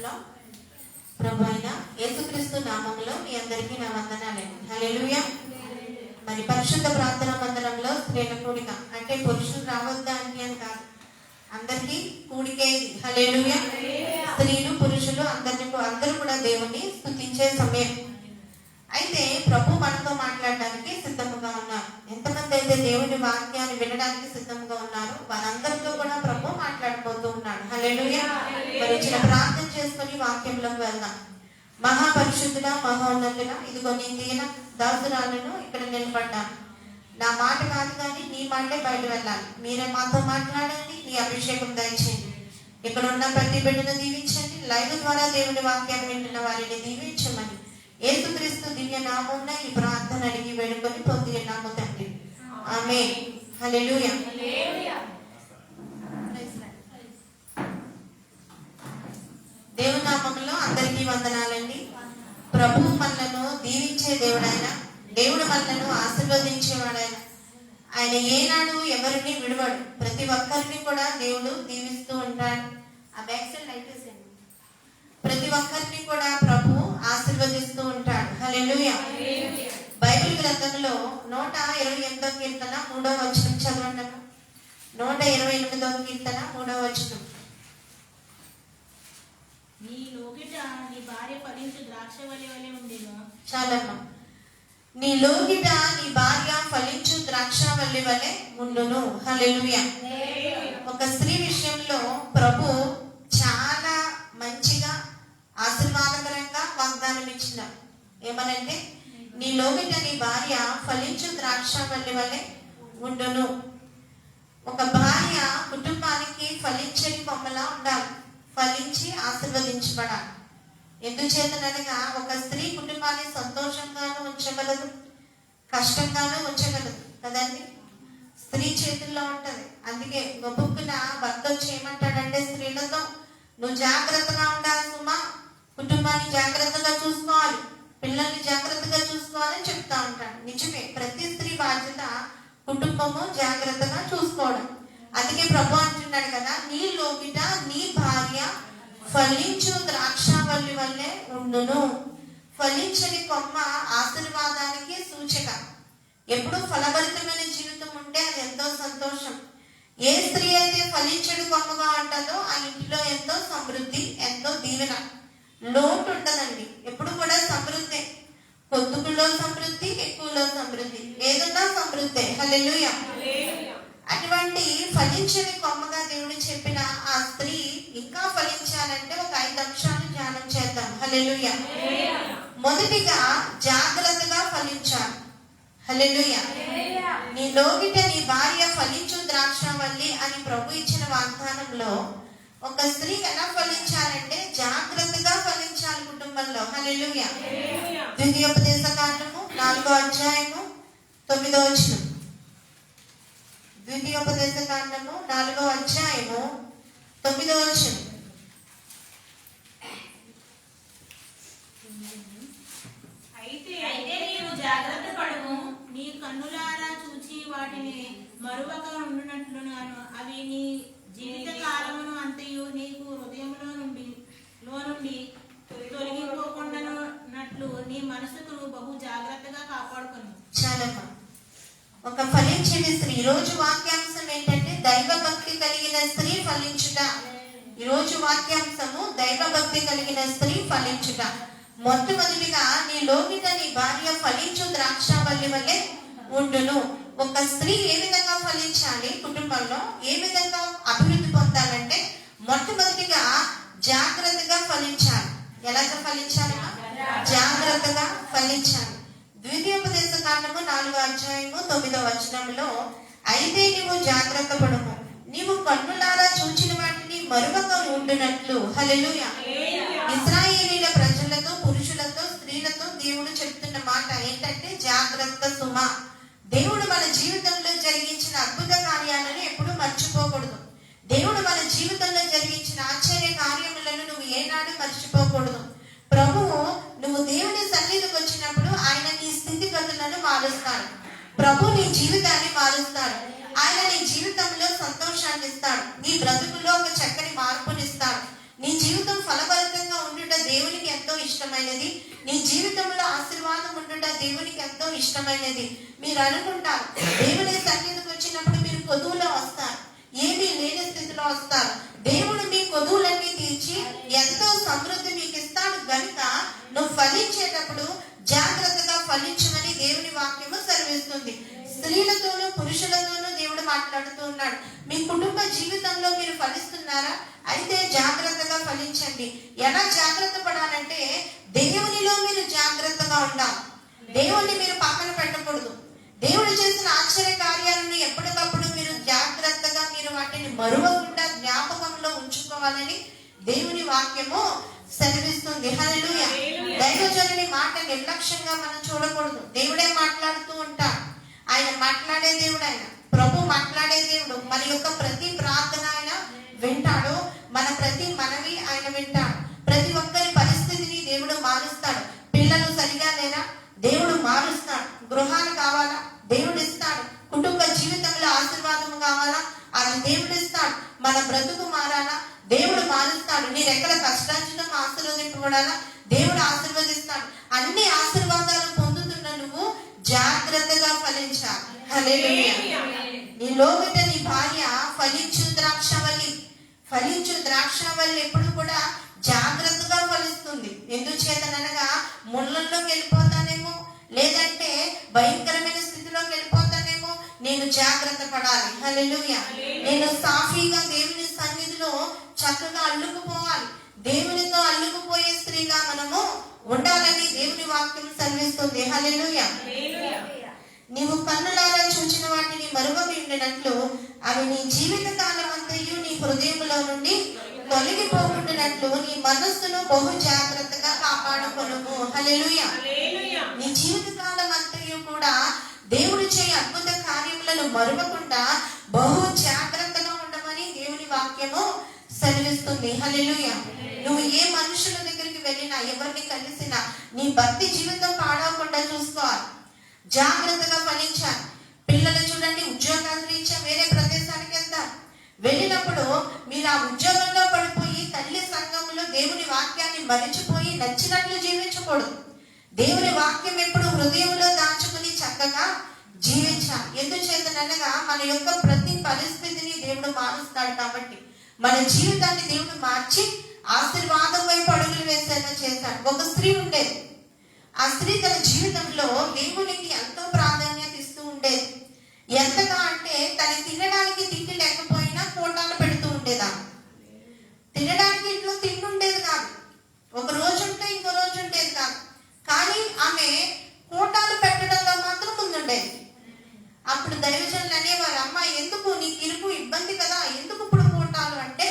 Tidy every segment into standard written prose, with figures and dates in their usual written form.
నామములో ప్రభు అయిన యేసుక్రీస్తు నామములో మీ అందరికీ నా వందనాలండి. హల్లెలూయా. మరి పరిశుద్ధ ప్రార్థన మందిరంలో స్త్రీల కూడిక అంటే పురుషులు రావద్దా అని కాదు, అందరికీ కూడికే. హల్లెలూయా. స్త్రీలు పురుషులు అందరూ కూడా దేవుని స్తుతించే సమయం. అయితే ప్రభు మనతో మాట్లాడడానికి సిద్ధముగా ఉన్నారు. ఎంతమంది అయితే దేవుని వాక్యాన్ని వినడానికి సిద్ధంగా ఉన్నారు వారందరితో కూడా ప్రభు మాట్లాడబోతూ ఉన్నాడు. హల్లెలూయా. మరి చిన్న ప్రార్థన చేసుకుని వాక్యంలోకి వెళ్దాం. మహాపరిశుద్ధుల మహోన్నతుల, ఇదిగో నీ దీన దాసురాలను ఇక్కడ నిలబడ్డాను. నా మాట కాదు కానీ నీ మాటే బయట వెళ్ళాలి. మీరే మాతో మాట్లాడండి, నీ అభిషేకం దయచేయండి. ఇక్కడ ఉన్న ప్రతి బిడ్డను దీవించండి. లైవ్ ద్వారా దేవుని వాక్యాన్ని వింటున్న వారిని దీవించమని యేసుక్రీస్తు దివ్య నామమున ఈ ప్రార్థన అడిగి వేడుకొని పొంది ఉన్నాము తండ్రి. ఆమేన్. హల్లెలూయా. దేవుని నామములో అందరికీ వందనాలండి. ప్రభువు మనలను దీవించే దేవుడైన దేవుడు మనలను ఆశీర్వదించేవాడైన ఆయన ఏనాడు ఎవరిని విడవడు. ప్రతి ఒక్కరిని కూడా దేవుడు దీవిస్తూ ఉంటాడు. ఆ బ్యాక్ సైడ్ లైట్ వేసేయండి. ప్రతి ఒక్కరిని కూడా ప్రభు ఆశీర్వదిస్తూ ఉంటాడు. హల్లెలూయా. బైబిల్ గ్రంథంలో 128వ కీర్తన 3వ వచనం చదవండి. 128వ కీర్తన 3వ వచనం. నీ లోగిట నీ భార్య ఫలించు ద్రాక్షవల్లి వలె ఉండెను. చాలమ్మా. నీ లోగిట నీ భార్య ఫలించు ద్రాక్షవల్లి వలె ఉండును. హల్లెలూయా. ఒక స్త్రీ విషయంలో ప్రభు చాలా మంచిగా ఆశీర్వాదకరంగా వాగ్దానం ఇచ్చినారు. ఏమనంటే నీ లోగిట నీ భార్య ఫలించు ద్రాక్షవల్లి వలె ఉండును. ఒక భార్య కుటుంబానికి ఫలించని కొమ్మలా ఉండాలి, ఫలించి ఆశీర్వదించబడాలి. ఎందుచేతనగా ఒక స్త్రీ కుటుంబాన్ని సంతోషంగానూ ఉంచగలదు, కష్టంగానూ ఉంచగలదు కదండి. స్త్రీ చేతుల్లో ఉంటది. అందుకే గొప్పకున భర్త వచ్చి ఏమంటాడంటే స్త్రీలతో, నువ్వు జాగ్రత్తగా ఉండాలి సుమా, కుటుంబాన్ని జాగ్రత్తగా చూసుకోవాలి, పిల్లల్ని జాగ్రత్తగా చూసుకోవాలని చెప్తా ఉంటాడు. నిజమే, ప్రతి స్త్రీ బాధ్యత కుటుంబము జాగ్రత్తగా చూసుకోవడం. అందుకే ప్రభు అంటున్నాడు కదా, నీ లోగిట నీ భార్య ఫలించు ద్రాక్షవల్లి వల్లే ఉండును. ఫలించని కొమ్మ ఆశీర్వాదానికి సూచిక. ఎప్పుడు ఫలభరితమైన జీవితం ఉంటే అది ఎంతో సంతోషం. ఏ స్త్రీ అయితే ఫలించని కొమ్మగా ఉంటుందో ఆ ఇంటిలో ఎంతో సమృద్ధి, ఎంతో దీవెన, లోటు ఉంటదండి. ఎప్పుడు కూడా సమృద్ధి, కొద్దుకులో సమృద్ధి, ఎక్కువలో సమృద్ధి, ఏదన్నా సమృద్ధి. హల్లెలూయా. అటువంటి ఫలించని కొమ్మగా దేవుడు చెప్పిన ఆ స్త్రీ ఇంకా ఫలించాలంటే ఒక 5 అంశాలు ధ్యానం చేద్దాం. హల్లెలూయా. మొదటిగా జాగ్రత్తగా ఫలించాలి. హల్లెలూయా. నీ లోగిట నీ భార్య ఫలించు ద్రాక్షవల్లి అని ప్రభు ఇచ్చిన వాగ్దానంలో ఒక స్త్రీ ఎలా ఫలించాలంటే జాగ్రత్తగా ఫలించాలి కుటుంబంలో. హల్లెలూయా. ద్వితీయోపదేశ కాండము 4వ అధ్యాయము 9వ వచనం. ద్వితీయోపదేశ కాండము 4వ అధ్యాయము 9వ వచనం. అయితే నీవు జాగ్రత్త పడము, నీ కన్నులారా చూచి వాటిని మరువక ఉండునట్లును, అవి నీ జీవిత కాలమును అంతయు నీకు హృదయంలో నుండి తొలగిపోకుండానట్లు నీ మనసుకు బహు జాగ్రత్తగా కాపాడుకును. చాలమ్మా. ఒక ఫలించని స్త్రీ. ఈరోజు వాక్యాంశం ఏంటంటే దైవభక్తి కలిగిన స్త్రీ ఫలించుట. ఈరోజు వాక్యాంశము దైవభక్తి కలిగిన స్త్రీ ఫలించుట. మొట్టమొదటిగా నీ లోగిట నీ భార్య ఫలించు ద్రాక్షవల్లి వల్లే ఉండును. ఒక స్త్రీ ఏ విధంగా ఫలించాలి, కుటుంబంలో ఏ విధంగా అభివృద్ధి పొందాలంటే మొట్టమొదటిగా జాగ్రత్తగా ఫలించాలి. ఎలాగ ఫలించాలి? జాగ్రత్తగా ఫలించాలి. ద్వితీయోపదేశ కాండము 4వ అధ్యాయము 9వ వచనంలో, అయితే నీవు జాగ్రత్త పడము, నీవు కన్నులారా చూచిన వాటిని మరువక ఉండునట్లు. హల్లెలూయా. ఇశ్రాయేలీల ప్రజలతో, పురుషులతో, స్త్రీలతో దేవుడు చెప్తున్న మాట ఏంటంటే జాగ్రత్త సుమా. దేవుడు మన జీవితంలో జరిగించిన అద్భుత కార్యాలను ఎప్పుడు మర్చిపోకూడదు. దేవుడు మన జీవితంలో జరిగించిన ఆశ్చర్య కార్యములను నువ్వు ఏనాడు మర్చిపోకూడదు. ప్రభువు నువ్వు దేవుని సన్నిధికి వచ్చినప్పుడు ఆయన నీ స్థితిగతులను మారుస్తాడు. ప్రభు నీ జీవితాన్ని మారుస్తాడు. ఆయన నీ జీవితంలో సంతోషాన్ని ఇస్తాడు. నీ బ్రతుకులో ఒక చక్కని మార్పునిస్తాడు. నీ జీవితం ఫలభరితంగా దేవునికి ఎంతో ఇష్టమైనది. నీ జీవితంలో ఆశీర్వాదం ఉండుట దేవునికి ఎంతో ఇష్టమైనది. మీరు అనుకుంటారు దేవుని సన్నిధికి వచ్చినప్పుడు మీరు కొదువులో వస్తారు, ఏమీ లేని స్థితిలో వస్తారు. దేవుడు మీ కొదువులన్నీ తీర్చి ఎంతో సమృద్ధి మీకు ఇస్తాడు గనుక నువ్వు ఫలించేటప్పుడు జాగ్రత్తగా ఫలించమని దేవుని వాక్యము సెలవిస్తుంది. స్త్రీలతోనూ పురుషులతోనూ దేవుడు మాట్లాడుతూ ఉన్నాడు. మీ కుటుంబ జీవితంలో మీరు ఫలిస్తున్నారా? అయితే జాగ్రత్తగా ఫలించండి. ఎలా జాగ్రత్త పడాలంటే దేవునిలో మీరు జాగ్రత్తగా ఉండాలి. దేవుణ్ణి మీరు పక్కన పెట్టకూడదు. దేవుడు చేసిన ఆశ్చర్య కార్యాలను ఎప్పటికప్పుడు మీరు జాగ్రత్తగా మీరు వాటిని మరువకుండా జ్ఞాపకంలో ఉంచుకోవాలని దేవుని వాక్యము సెలవిస్తుంది. హల్లెలూయా. దైవజనుని మాట నిర్లక్ష్యంగా మనం చూడకూడదు. దేవుడే మాట్లాడుతూ ఉంటాడు. ఆయన మాట్లాడే దేవుడు, ఆయన ప్రభు మాట్లాడే దేవుడు. మన యొక్క ప్రతి ప్రార్థన ఆయన వింటాడు. మన ప్రతి మనవి ఆయన వింటాడు. ప్రతి ఒక్కరి పరిస్థితిని దేవుడు మారుస్తాడు. పిల్లలు సరిగా లేరా? దేవుడు మారుస్తాడు. గృహాలు కావాలా? దేవుడు ఇస్తాడు. కుటుంబ జీవితంలో ఆశీర్వాదం కావాలా? అది దేవుడు ఇస్తాడు. మన బ్రతుకు మారాలా? దేవుడు మారుస్తాడు. నీ ఎక్కడ కష్టార్జితం ఆశీర్వదింపబడాలా? దేవుడు ఆశీర్వదిస్తాడు. అన్ని ఆశీర్వాదాలు పొందుతున్న నువ్వు జాగ్రత్తగా ఫలించాలి. హల్లెలూయా. నీ లోగట నీ భార్య ఫలించు ద్రాక్షవల్లి. ఫలించు ద్రాక్షవల్లి ఎప్పుడు కూడా జాగ్రత్తగా ఫలిస్తుంది. ఎందుచేతనగా ముళ్ళల్లోకి వెళ్ళిపోతానేమో, లేదంటే భయంకరమైన స్థితిలోకి వెళ్ళిపోతానేమో, నేను జాగ్రత్త పడాలి. హల్లెలూయా. నేను సాఫీగా దేవుని సన్నిధిలో చక్కగా అల్లుకుపోవాలి. దేవునితో అల్లుకుపోయే స్త్రీగా మనము ఉండాలని దేవుని వాక్యం సెలవిస్తుంది. హల్లెలూయా. నీవు కన్నులారా చూచిన వాటిని మరువకుండినట్లు అవి నీ జీవిత కాలం అంతయు నీ హృదయంలో నుండి తొలగిపోకుండానట్లు నీ మనస్సును బహు జాగ్రత్తగా కాపాడుకొనుము. హల్లెలూయా. నీ జీవిత కాలం అంతయు కూడా దేవుడు చేయ అద్భుత కార్యములను మరువకుండా బహు జాగ్రత్తగా ఉండమని దేవుని వాక్యము సెలవిస్తుంది. హల్లెలూయా. నువ్వు ఏ మనుషుల దగ్గరికి వెళ్ళినా, ఎవరిని కలిసినా నీ భక్తి జీవితం పాడవకుండా చూసుకోవాలి. జాగ్రత్తగా ఫలించాలి. పిల్లలు చూడండి, ఉద్యోగాలు రీత్యా వేరే ప్రదేశానికి వెళ్తారు. వెళ్ళినప్పుడు మీరు ఆ ఉద్యోగంలో పడిపోయి తల్లి సంఘంలో దేవుని వాక్యాన్ని మరిచిపోయి నచ్చినట్లు జీవించకూడదు. దేవుని వాక్యం ఎప్పుడు హృదయంలో దాచుకుని చక్కగా జీవించాలి. ఎందుచేతనగా మన యొక్క ప్రతి పరిస్థితిని దేవుడు మారుస్తాడు. కాబట్టి మన జీవితాన్ని దేవుడు మార్చి ఆశీర్వాదం వైపు అడుగులు వేసేలా చేశాడు. ఒక స్త్రీ ఉండేది. ఆ స్త్రీ తన జీవితంలో దేవునికి ఎంతో ప్రాధాన్యత ఇస్తూ ఉండేది. ఎంతగా అంటే తన తినడానికి తిండి లేకపోయినా కోటాలు పెడుతూ ఉండేదా. తినడానికి ఇంట్లో తిండి ఉండేది కాదు. ఒక రోజు ఉంటే ఇంకో రోజు ఉండేది కాదు. కానీ ఆమె కోటాలు పెట్టడంలో మాత్రం ముందుండేది. అప్పుడు దైవజనులు అనేవారు, అమ్మ ఎందుకు నీకు ఇరుకు ఇబ్బంది కదా, ఎందుకు ఇప్పుడు కోటాలు అంటే,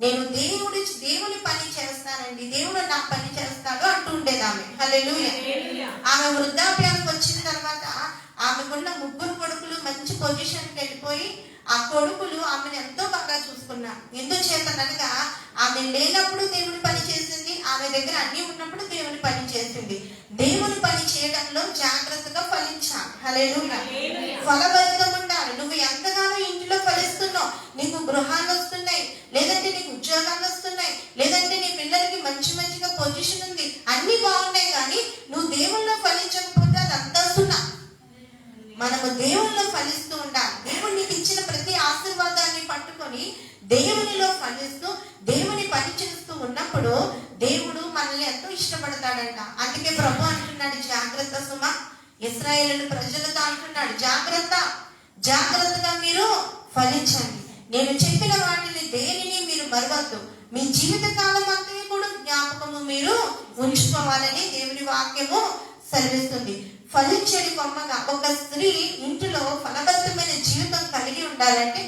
నేను దేవుని పని చేస్తానండి, దేవుడు నా పని చేస్తాడు అంటూ ఉండేది ఆమె. హల్లెలూయా. ఆమె వృద్ధాప్యానికి వచ్చిన తర్వాత ఆమెకున్న 3 కొడుకులు మంచి పొజిషన్కి వెళ్ళిపోయి ఆ కొడుకులు ఆమెను ఎంతో బాగా చూసుకున్నారు. ఎందుచేతనగా ఆమె లేనప్పుడు దేవుని పని చేసింది, ఆమె దగ్గర అన్ని ఉన్నప్పుడు దేవుని పని చేసింది. దేవుని పని చేయడంలో జాగ్రత్తగా ఫలించాలి. హల్లెలూయా. ఫలభరితం ఉండాలి. నువ్వు ఎంతగానో ఇంటిలో ఫలిస్తున్నావు, నీకు గృహాలు వస్తున్నాయి, లేదంటే నీకు ఉద్యోగాలు వస్తున్నాయి, లేదంటే నీ పిల్లలకి మంచిగా పొజిషన్ ఉంది, అన్ని బాగున్నాయి. కానీ నువ్వు దేవుల్లో ఫలించకపోతే అదంతా సున్నా. మనము దేవుల్లో ఫలిస్తూ ఉండాలి. దేవుడు నీకు ఇచ్చిన ప్రతి ఆశీర్వాదాన్ని పట్టుకొని దేవునిలో ఫలిస్తూ దేవుని పని చేస్తూ ఉన్నప్పుడు దేవుడు మనల్ని ఎంతో ఇష్టపడతాడంట. అందుకే ప్రభు అంటున్నాడు, జాగ్రత్త సుమ. ఇశ్రాయేలు ప్రజలతో అంటున్నాడు, జాగ్రత్తగా మీరు ఫలించండి. నేను చెప్పిన వాటిని దేనిని మీరు మరవద్దు. మీ జీవిత కాలం అంతా కూడా జ్ఞాపకము మీరు ఉంచుకోవాలని దేవుని వాక్యము సెలవిస్తుంది. ఫలించని కొమ్మగా ఒక స్త్రీ ఇంటిలో ఫలభరితమైన జీవితం కలిగి ఉండాలంటే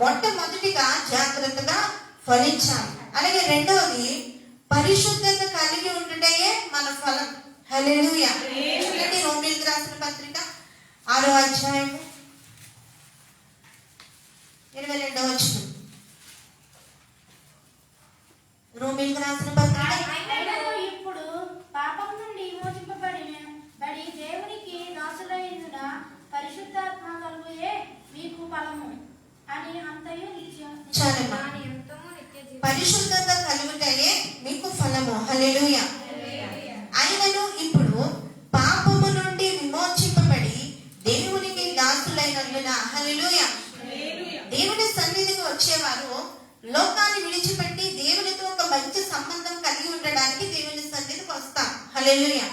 మొట్టమొదటిగా జాగ్రత్తగా ఫలించాలి. అలాగే రెండవది పరిశుద్ధత కలిగి ఉండుటే మన ఫలం. హల్లెలూయా. చూడండి, రోమీయులకు రాసిన పత్రిక 6వ అధ్యాయము 22వ వచనం. రోమీయులకు రాసిన పత్రిక. ఇప్పుడు పాపం నుండి విమోచింపబడి దేవునికి దాసులైన పరిశుద్ధాత్మ కలుగుయే మీకు ఫలము అని అంతయు నిత్యం. పరిశుద్ధత కలుగుటయే మీకు ఫలం. ఫలము. హల్లెలూయా. ఆయనను ఇప్పుడు పాపము నుండి విమోచింపబడి దేవునికి దాసులైనందున, హల్లెలూయా, దేవుని సన్నిధికి వచ్చేవారు లోకాన్ని విడిచిపెట్టి దేవునితో ఒక మంచి సంబంధం కలిగి ఉండడానికి దేవుని సన్నిధికి వస్తారు. హల్లెలూయా.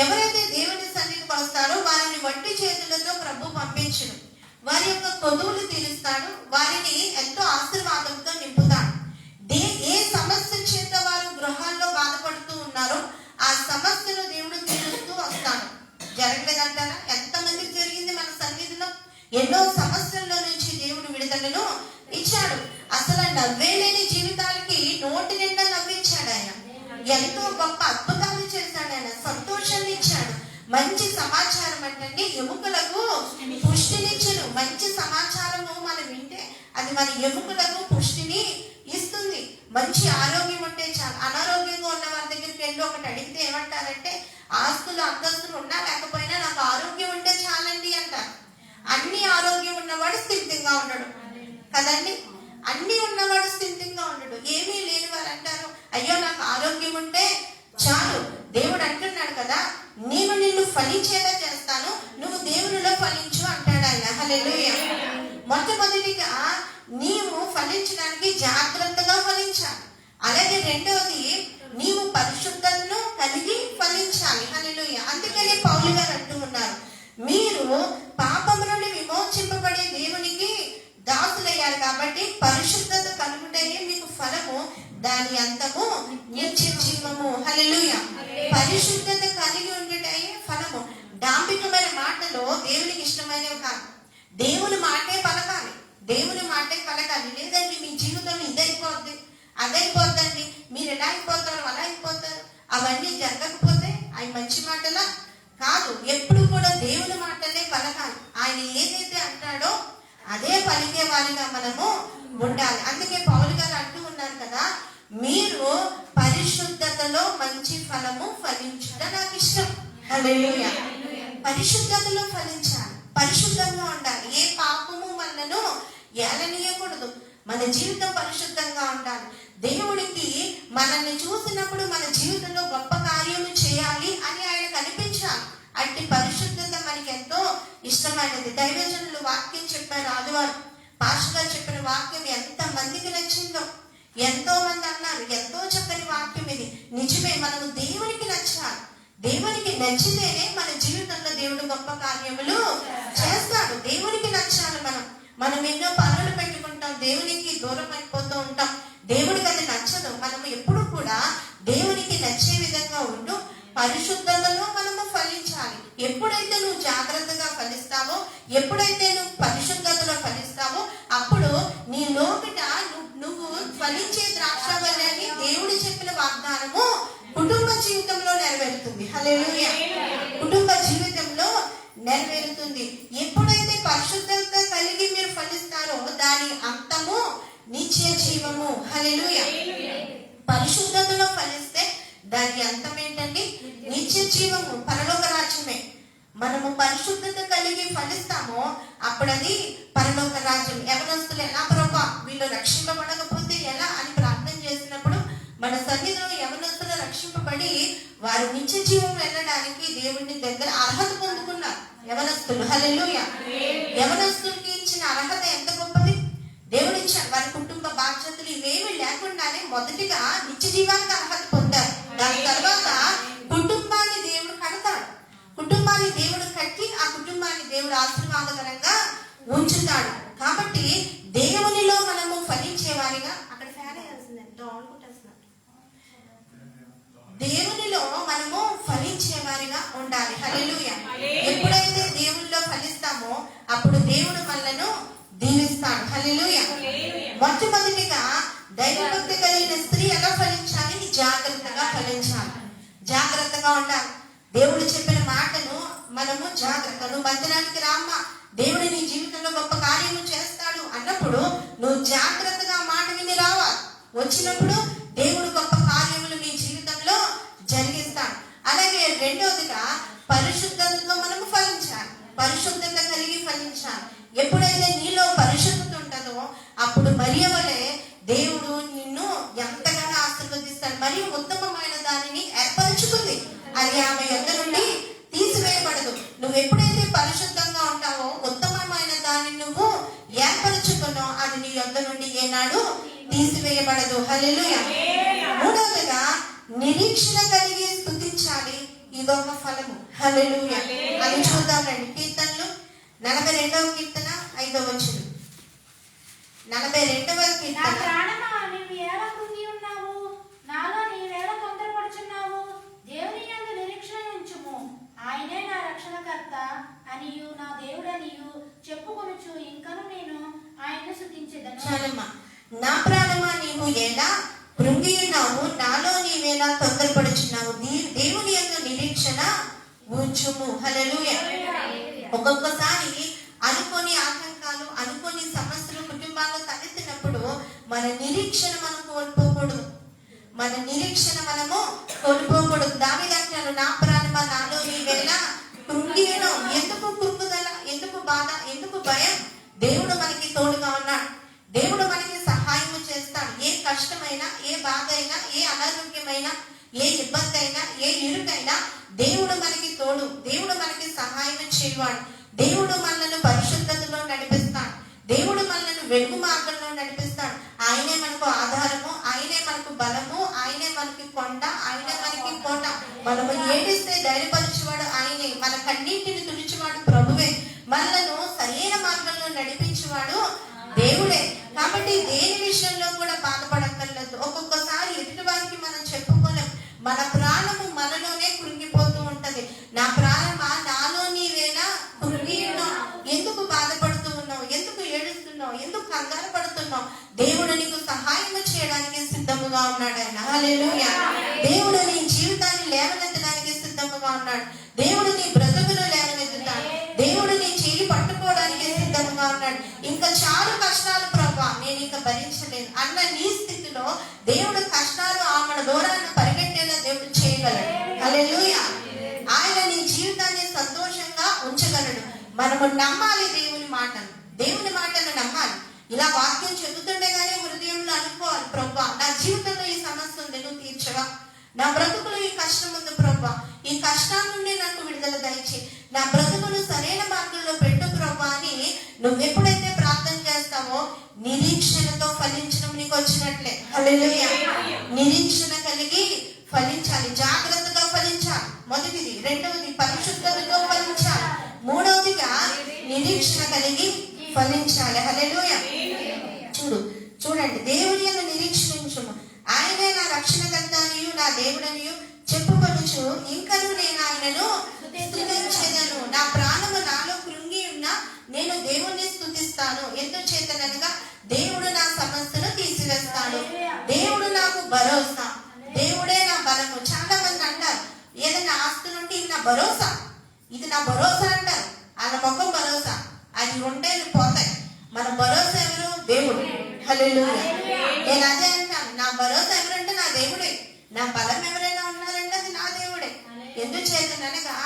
ఎవరైతే దేవుని సన్నిధికి వస్తారో వారిని వట్టి చేతులతో ప్రభు పంపించును. వారి యొక్క కొదువులు తీరుస్తాడు. వారిని ఎంతో ఆశీర్వాదంతో నింపుతాడు. ఏ సమస్య చేత వారు గృహాల్లో బాధపడుతూ ఉన్నారో ఆ సమస్యను దేవుడు తీరుస్తూ వస్తాడు. జరగలేదంటారా? ఎంతమందికి జరిగింది మన సన్నిధిలో? ఎన్నో సమస్యల్లో నుంచి దేవుడు విడుదలను ఇచ్చాడు. అసలు నవ్వేలేని జీవితాలకి నోటి నిండా నవ్వించాడు ఆయన. ఎంతో గొప్ప అద్భుతాలు చేశాడు ఆయన. సంతోషాన్ని ఇచ్చాడు. మంచి సమాచారం అంటే ఎముకలకు పుష్టినిచ్చును. మంచి సమాచారము మనం వింటే అది మన ఎముకలకు పుష్టిని ఇస్తుంది. మంచి ఆరోగ్యం ఉంటే చాలు. అనారోగ్యంగా ఉన్న వారి దగ్గరికి వెళ్ళి ఒకటి అడిగితే ఏమంటారంటే, ఆస్తులు అంతస్తులు ఉన్నా లేకపోయినా నాకు ఆరోగ్యం ఉంటే చాలండి అంటారు. అన్ని ఆరోగ్యం ఉన్నవాడు స్థిరంగా ఉండడు కదండి. అన్ని ఉన్నవాడు స్థిరంగా ఉండడు. ఏమీ లేని వారు అంటారు, అయ్యో నాకు ఆరోగ్యం ఉంటే చాలు. దేవుడు అంటున్నాడు కదా, నేను నిన్ను ఫలించేలా చేస్తాను, నువ్వు దేవునిలో ఫలించు అంటాడు ఆయన. హల్లెలూయా. మొట్టమొదటిగా నీవు ఫలించడానికి జాగ్రత్తగా ఫలించాలి. అలాగే రెండవది నీవు పరిశుద్ధతను కలిగి ఫలించాలి. హల్లెలూయా. అందుకని పౌలు గారు అంటూ ఉన్నారు, మీరు పాపము నుండి విమోచింపబడే దేవునికి దాసులయ్యారు కాబట్టి పరిశుద్ధత కలుగుటయే మీకు ఫలము, దాని అంతము నిత్య జీవము. హల్లెలూయా. పరిశుద్ధత కలిగి ఉండటయే ఫలము. డాంబికమైన మాటలో దేవునికి ఇష్టమైనవి కాదు. దేవుని మాటే పలకాలి. దేవుని మాటే పలకాలి. లేదండి మీ జీవితం ఇదైపోద్ది అదైపోద్దండి, మీరు ఎలా అయిపోతారు అలా అయిపోతారు, అవన్నీ జరగకపోతే అవి మంచి మాటలా కాదు. ఎప్పుడు కూడా దేవుని మాటలే పలకాలి. ఆయన ఏదైతే అంటాడో అదే పలికే వారిగా మనము ఉండాలి. అందుకే పౌలు గారు అంటూ ఉన్నారు కదా, మీరు పరిశుద్ధతలో మంచి ఫలము ఫలించుట నాకు ఇష్టం. హల్లెలూయా. పరిశుద్ధతలో ఫలించాలి. పరిశుద్ధంగా ఉండాలి. ఏ పాపము మనను ఏలనీయకూడదు. మన జీవితం పరిశుద్ధంగా ఉండాలి. దేవుడికి మనల్ని చూసినప్పుడు మన జీవితంలో గొప్ప కార్యము చేయాలి అని ఆయన కనిపించాలి. అట్టి పరిశుద్ధత మనకి ఎంతో ఇష్టమైనది. దైవజనులు వాక్యం చెప్పారు ఆదివారం. పాస్టర్ గారు చెప్పిన వాక్యం ఎంత మందికి నచ్చిందో. ఎంతో మంది అన్నారు ఎంతో చక్కని వాక్యం ఇది. నిజమే, మనము దేవునికి నచ్చాలి. దేవునికి నచ్చితేనే మన జీవితంలో దేవుడు గొప్ప కార్యములు చేస్తాడు. దేవునికి నచ్చాలి. మనం ఎన్నో పనులు పెట్టుకుంటాం, దేవునికి దూరం అయిపోతూ ఉంటాం. దేవుడికి అది నచ్చదు. మనము ఎప్పుడు కూడా దేవునికి నచ్చే విధంగా ఉంటూ పరిశుద్ధతలో మనము ఫలించాలి. ఎప్పుడైతే నువ్వు జాగ్రత్తగా ఫలిస్తావో, ఎప్పుడైతే నువ్వు పరిశుద్ధతలో ఫలిస్తావో, అప్పుడు నీ లోకిట నువ్వు ఫలించే ద్రాక్షవల్లి దేవుడు చెప్పిన వాగ్దానము కుటుంబ జీవితంలో నెరవేరుతుంది. హల్లెలూయా. కుటుంబ జీవితంలో నెరవేరుతుంది. ఎప్పుడైతే పరిశుద్ధత కలిగి మీరు ఫలిస్తారో దాని అంతము నిత్య జీవము. హల్లెలూయా. పరిశుద్ధతలో ఫలిస్తే దాని అంతం ఏంటండి? నిత్య జీవము, పరలోక రాజ్యమే. మనము పరిశుద్ధత కలిగి ఫలిస్తామో అప్పుడు అది పరలోక రాజ్యం. యవనస్తులు ఎలా ప్రభా వీళ్ళు రక్షింపబడకపోతే ఎలా అని ప్రార్థన చేసినప్పుడు మన సన్నిధిలో యవనస్తులు రక్షింపబడి వారు నిత్య జీవం వెళ్ళడానికి దేవుని దగ్గర అర్హత పొందుకున్నారు యవనస్తులు. హల్లెలూయా. యవనస్తులకి ఇచ్చిన అర్హత ఎంత గొప్పది. దేవుడు ఇచ్చాడు. వారి కుటుంబ బాధ్యతలు ఇవేమి లేకుండానే మొదటిగా నిత్య జీవానికి అర్హత పొందారు. దాని తర్వాత కుటుంబాన్ని దేవుడు కడతాడు. కుటుంబాన్ని దేవుడు కట్టి ఆ కుటుంబాన్ని దేవుడు ఆశీర్వాదకరంగా ఉంచుతాడు. కాబట్టి దేవునిలో మనము ఫలించే వారిగా, అక్కడ ఫ్యాన్ వేయాల్సిందండి, దేవునిలో మనము ఫలించే వారిగా ఉండాలి. హల్లెలూయా. ఎప్పుడైతే దేవునిలో ఫలిస్తామో అప్పుడు దేవుడు మనలను దీవిస్తాడు. హల్లెలూయా. మొట్టమొదటిగా దైవభక్తి కలిగిన స్త్రీ ఎలా ఫలించాలి? జాగ్రత్తగా ఫలించాలి. జాగ్రత్తగా ఉండాలి. దేవుడు చెప్పిన మాటను మనము జాగ్రత్త. నువ్వు మందిరానికి రామ్మా, దేవుడు నీ జీవితంలో గొప్ప కార్యము చేస్తాడు అన్నప్పుడు నువ్వు జాగ్రత్తగా మాట విని రావాలి. వచ్చినప్పుడు దేవుడు గొప్ప కార్యములు నీ జీవితంలో జరిగిస్తాడు. అలాగే రెండవదిగా పరిశుద్ధతతో మనము ఫలించాలి. పరిశుద్ధత కలిగి ఫలించాలి. ఎప్పుడైతే నీలో పరిశుద్ధత ఉంటుందో అప్పుడు మరియ వలె దేవుడు నిన్ను ఎంతగానో ఆశీర్వదిస్తాడు. మరియు ఉత్తమమైన దానిని ఏర్పరచుకుంది. అది ఆమె యొద్ద నుండి తీసివేయబడదు. నువ్వు ఎప్పుడైతే పరిశుద్ధంగా ఉంటావో, ఉత్తమమైన దానిని నువ్వు ఏర్పరచుకున్నావు, అది నీ యొద్ద నుండి ఏనాడు తీసివేయబడదు. హల్లెలూయా. మూడవదిగా నిరీక్షణ కలిగి స్తుతించాలి. ఇదొక ఫలము. హల్లెలూయా. అది చూద్దామండి. కీర్తనలు 42వ కీర్తన 5వ వచనం. 42వ నా కీర్తన. ప్రాణమా, నీవు ఎలా కృంగి ఉన్నావు? నాలో నీవేళ తొందరపడుచున్నావు? దేవుని యందు నిరీక్షణ ఉంచుము. ఆయనే నా రక్షణకర్త అనియు నా దేవుడనియు చెప్పుకొనుచు ఇంకను నేను ఆయన్ను స్తుతించెదను. చాలమ్మా. నా ప్రాణమా, నీవు ఎలా కృంగి ఉన్నావు? నాలో నీవేలా తొందరపడుచున్నావు? దేవుని యందు నిరీక్షణ ఉంచుము. హల్లెలూయా. ఒక్కొక్కసారి అనుకోని ఆటంకాలు, అనుకోని సమస్యలు కుటుంబాల్లో తలెత్తినప్పుడు మన నిరీక్షణ మనం కోల్పోకూడదు. మన నిరీక్షణ మనము కోల్పోకూడదు. దావీదు అంటాడు, నా ప్రాణమా, నాలో నీవేలా కృంగి ఉన్నావు? ఎందుకు కృంగుదల, ఎందుకు బాధ, ఎందుకు భయం? దేవుడు మనకి తోడుగా ఉన్నాడు. దేవుడు మనకి సహాయం చేస్తాడు. ఏ కష్టమైనా, ఏ బాధ అయినా, ఏ అనారోగ్యమైనా, ఏ ఇబ్బంది అయినా, ఏ ఇరుకైనా దేవుడు మనకి తోడు. దేవుడు మనకి సహాయం చేయవాడు. దేవుడు మనల్ని పరిశుద్ధతలో నడిపిస్తాడు. దేవుడు మనల్ని వెలుగు మార్గంలో నడిపిస్తాడు. ఆయనే మనకు ఆధారము, ఆయనే మనకు బలము, ఆయనే మనకి కొండ, ఆయనే మనకి కోట. మనము ఏడిస్తే ధైర్యపరిచేవాడు ఆయనే. మన కన్నీటిని తుడిచేవాడు ప్రభువే. మనలను సరైన మార్గంలో నడిపించేవాడు దేవుడే. కాబట్టి దేని విషయంలో కూడా బాధపడక్కర్లేదు. ఒక్కొక్కసారి ఎదుటి వారికి మనం చెప్పుకోలేం. మన ప్రాణము మనలోనే కృంగిపోతూ ఉంటది. నా ప్రాణమా, నాలో నీవేనా కృంగి ఉన్నావు? ఎందుకు బాధపడుతూ ఉన్నావు? ఎందుకు ఏడుస్తున్నావు? ఎందుకు కంగారు పడుతున్నావు? దేవుడు నీకు సహాయం చేయడానికి సిద్ధముగా ఉన్నాడు ఆయన. హల్లెలూయా. దేవుడు నీ జీవితాన్ని లేవనెత్తడానికి సిద్ధముగా ఉన్నాడు. దేవుడు నీ బ్రతుకును లేవనెత్తుతాడు. దేవుడు నీ చేయి పట్టుకోవడానికి సిద్ధముగా ఉన్నాడు. ఇంకా చాలు కష్టాలు ప్రభా, నేను ఇంకా భరించలేను అన్న నీ స్థితిలో దేవుడు కష్టాలు ఆమె దూరాన్ని పరిగెట్టేలా దేవుడు చేయగలడు. హల్లెలూయా. ఆయన నీ జీవితాన్ని సంతోషంగా ఉంచగలడు. మనము నమ్మాలి దేవుని మాటను. దేవుని మాటను నమ్మాలి. ఇలా వాక్యం చెబుతుండగానే హృదయంలో అనుకోవాలి, ప్రభా నా జీవితంలో ఈ సమస్య ఉంది, నువ్వు తీర్చవా? నా బ్రతుకులో ఈ కష్టం ఉంది ప్రభా, ఈ కష్టం నుండి నాకు విడుదల దయచేయి. నా బ్రతుకును సరైన మార్గంలో పెట్టు ప్రభా అని నువ్వు ఎప్పుడైతే ప్రార్థన చేస్తావో నిరీక్షణతో ఫలించడం నీకు వచ్చినట్లే. హల్లెలూయా. నిరీక్షణ కలిగి ఫలించాలి. జాగ్రత్తగా ఫలించాలి. మొదటిది. రెండవది పరిశుద్ధతతో ఫలించాలి. మూడవదిగా నిరీక్షణ కలిగి ఫలించాలి. హల్లెలూయా. చూడండి, దేవుని యందు నిరీక్షించుము. ఆయనే నా రక్షణకర్తనియు నా దేవుడనియు చెప్పుకొనుచు ఇంకను నేను ఆయనను స్తుతించెదను. నా ప్రాణము నాలో కృంగి ఉన్న నేను దేవుణ్ణి స్తుతిస్తాను. ఎందుచేతనగా దేవుడు నా సమస్యను తీసివేస్తాడు. దేవుడు నాకు భరోసా, దేవుడే నా బలము. చాలా మంది అంటారు, ఏదైనా ఆస్తి నుండి ఇది నా భరోసా, ఇది నా భరోసా అంటారు. వాళ్ళ ముఖం భరోసా, అది ఉంటే పోతాయి. మన భరోసా ఎవరు? దేవుడు. హల్లెలూయా. నేను అదే అంటాను, నా భరోసా ఎవరంటే నా దేవుడే. నా బలం ఎవరైనా ఉన్నారంటే అది నా దేవుడే. ఎందుచేతనగా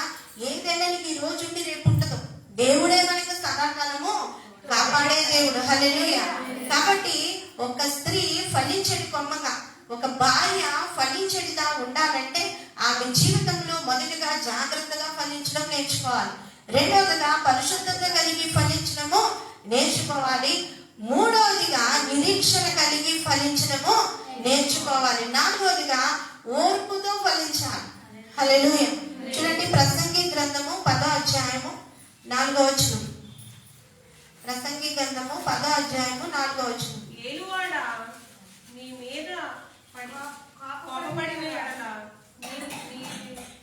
ఏదైనా నీకు ఈ రోజు ఉండి రేపు ఉండదు. దేవుడే మనకి సదాకాలము కాపాడే దేవుడు. హల్లెలూయా. కాబట్టి ఒక స్త్రీ ఫలించడి కొమ్మగా, ఒక భార్య ఫలించడిగా ఉండాలంటే ఆమె జీవితంలో మొదటిగా జాగ్రత్తగా ఫలించడం నేర్చుకోవాలి. రెండవదిగా పరిశుద్ధత కలిగి ఫలించడము నేర్చుకోవాలి. మూడవదిగా నిరీక్షణ కలిగి ఫలించడము నేర్చుకోవాలి. నాలుగవదిగా ఓర్పుతో ఫలించాలి. హల్లెలూయా. చూడండి, ప్రసంగి గ్రంథము 10వ అధ్యాయము 4వ వచనం. ప్రసంగి గ్రంథము 10వ అధ్యాయము 4వ వచనం. ఏలువాడా, నీ మీద కోపపడిన ఎడల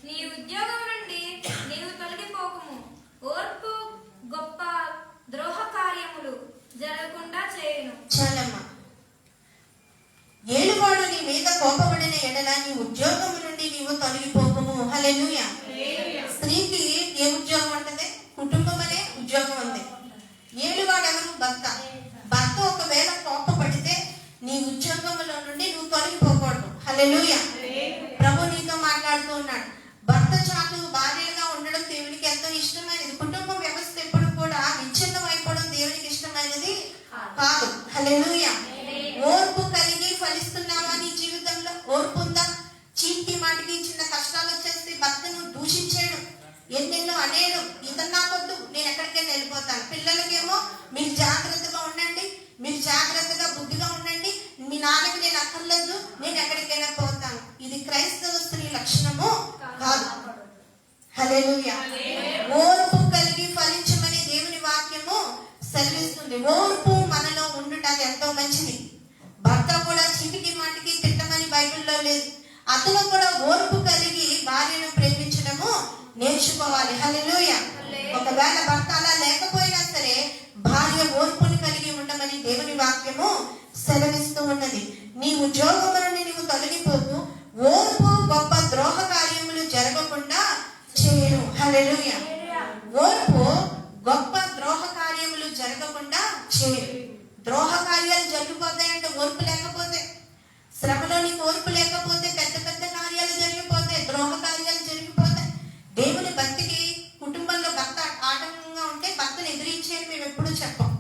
నీ ఉద్యోగం నుండి నీవు తొలగిపోకుము. ఓర్పు గొప్ప ద్రోహ కార్యములు జరగకుండా చేయును. చాలమ్మా. ఏలువాడు నీ మీద కోపపడిన ఎడల నీ ఉద్యోగం నుండి నీవు తొలగిపోకుము. హల్లెలూయా. స్త్రీకి ఏ ఉద్యోగం ఉంటది? కుటుంబం అనే ఉద్యోగం ఉంది. ఏలువాడు ఎవరు? భర్త. భర్త ఒకవేళ కోపపడితే నీ ఉద్యోగంలో నుండి నువ్వు తొలగిపోకూడదు. హల్లెలూయా. ప్రభు నీతో మాట్లాడుతూ ఉన్నాడు. భర్త చాటు భార్యగా ఉండడం దేవునికి ఎంతో ఇష్టమైనది. కుటుంబ వ్యవస్థ ఎప్పుడు కూడా విచ్ఛిన్నం అయిపోవడం దేవునికి ఇష్టమైనది కాదు. హల్లెలూయా. ఓర్పు కలిగి ఫలిస్తున్నావా? నీ జీవితంలో ఓర్పు ఉందా? ఎన్నెన్నో అనేడు ఇతను నాకొద్దు, నేను ఎక్కడికైనా వెళ్ళిపోతాను. పిల్లలకేమో మీరు జాగ్రత్తగా ఉండండి, మీరు జాగ్రత్తగా బుద్ధిగా ఉండండి, మీ నాన్నకి నేను అక్కర్లేదు, నేను ఎక్కడికైనా పోతాను. ఇది క్రైస్తవ స్త్రీ లక్షణము కాదు. హల్లెలూయా. ఓర్పు కలిగి ఫలించమని దేవుని వాక్యము సెలవిస్తుంది. ఓర్పు మనలో ఉండుట ఎంతో మంచిది. భర్త కూడా చీటికి మాటికి తిట్టమని బైబిల్లో లేదు. అతను కూడా ఓర్పు కలిగి భార్యను ప్రేమించడము నేర్చుకోవాలి. హల్లెలూయా. ఒకవేళ భర్త అలా లేకపోయినా సరే భార్య ఓర్పుని కలిగి ఉండమని దేవుని వాక్యము సెలవిస్తూ ఉన్నది. నీ ఉద్యోగము నుండి నీవు తొలగిపోకు, ఓర్పు గొప్ప ద్రోహ కార్యములు జరగకుండా చేయను. హల్లెలూయా. ఓర్పు గొప్ప ద్రోహ కార్యములు జరగకుండా చేయను. ద్రోహ కార్యాలు జరిగిపోతాయంటే ఓర్పు లేకపోతే, శ్రమలో నీకు ఓర్పు లేకపోతే పెద్ద పెద్ద కార్యాలు జరిగిపోతాయి, ద్రోహ కార్యాలు జరిగిపోతాయి. దేవుని భక్తికి కుటుంబంలో భర్త ఆటంకంగా ఉంటే భర్తను ఎదిరించేది మేము ఎప్పుడూ చెప్పం.